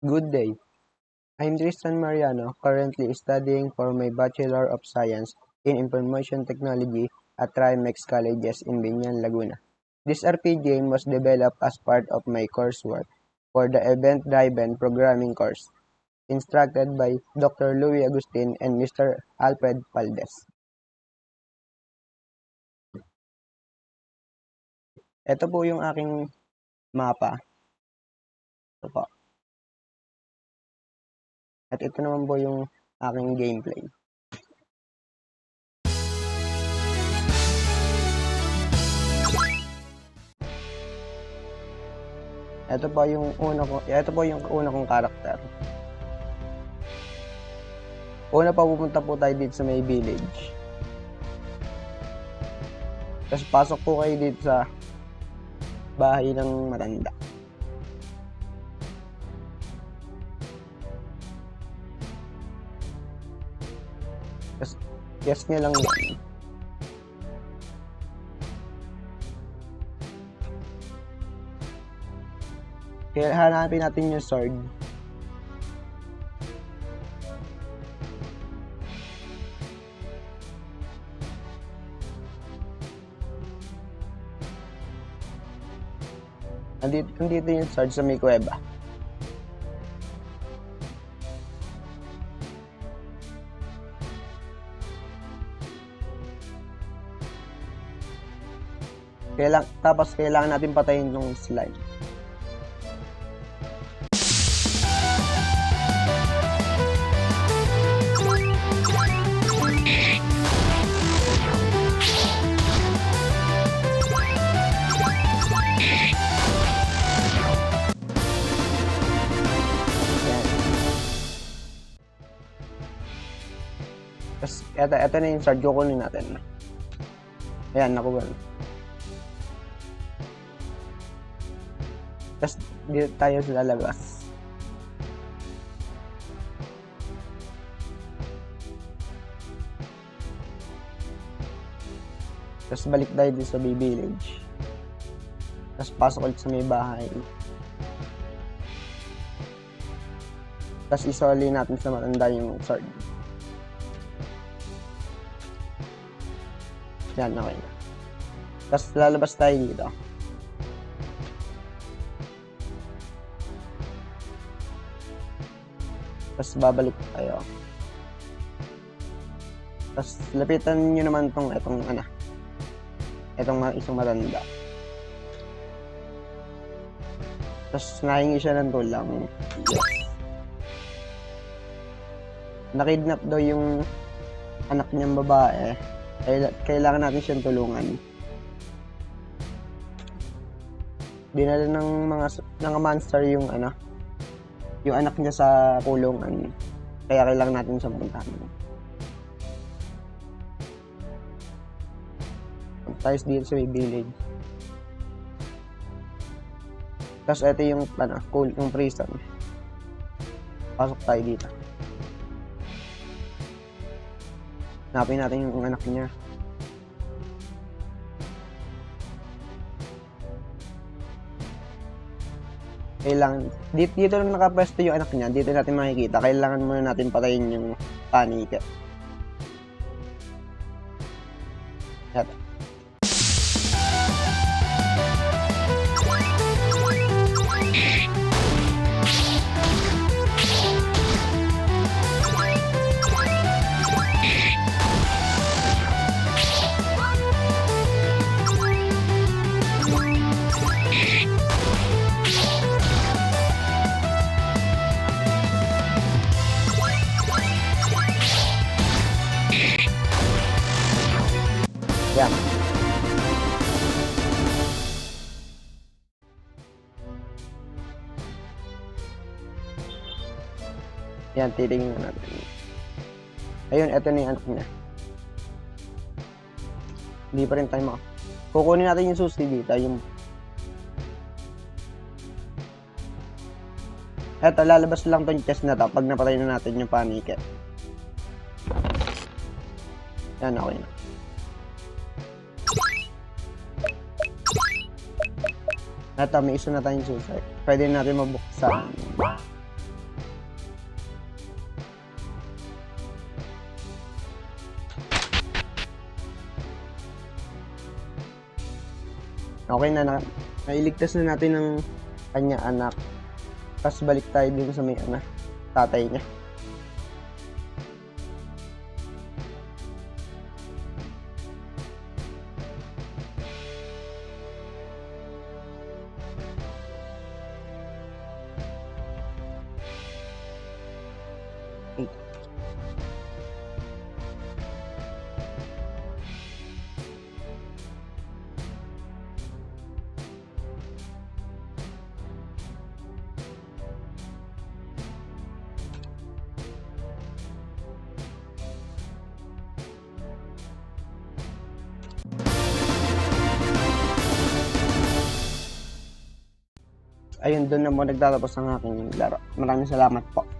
Good day. I'm Tristan Mariano, currently studying for my Bachelor of Science in Information Technology at TRIMEX Colleges in Binyan, Laguna. This RPG was developed as part of my coursework for the Event-Driven Programming course, instructed by Dr. Louis Agustin and Mr. Alfred Valdez. Ito po yung aking mapa. Ito po. At ito naman po yung aking gameplay. Ito po yung una kong karakter. Una pa pupunta po tayo dito sa may village. Tapos pasok po kayo dito sa bahay ng matanda. Tapos guess nyo lang yan. Kaya hanapin natin yung sword. Nandito yung sword sa may kuweba. Tapos kailangan natin patayin yung slime. Tapos, eto na yung sword, kukunin natin. Ayan, nakuha na. Tapos, dito tayo sa lalabas. Tapos, balik tayo dito sa village. Tapos, pasok ulit sa may bahay. Tapos, isoli natin sa matanda yung sword. Yan, okay na. Tapos lalabas tayo dito. Tapos babalik tayo. Tapos lapitan nyo naman itong isang matanda. Tapos nahingi siya ng tulang. Nakidnap daw yung anak niyang babae. Kailangan natin siyang tulungan. Dinala ng mga monster yung anak niya sa kulungan. Kaya kailangan natin siyang puntahan. Tayo dito sa may village. Tapos ito yung yung prison. Pasok tayo dito. Hanapin natin yung anak niya. Dito lang nakapwesto yung anak niya. Dito natin makikita. Kailangan muna natin patayin yung panic. Ito. Yan. Yan, titingnan natin. Ayun, eto na yung anak niya. Hindi pa rin tayo kukunin natin yung susi dito. Eto, lalabas lang tong chest na to pag napatay na natin yung panic. Yan, okay na. Ito, may isa na tayong susi. Pwede natin mabuksan. Okay na, nailigtas na natin ng kanya anak. Tapos balik tayo dun sa may anak, tatay niya. Ayun, doon na mo nagtatapos ang aking laro. Maraming salamat po.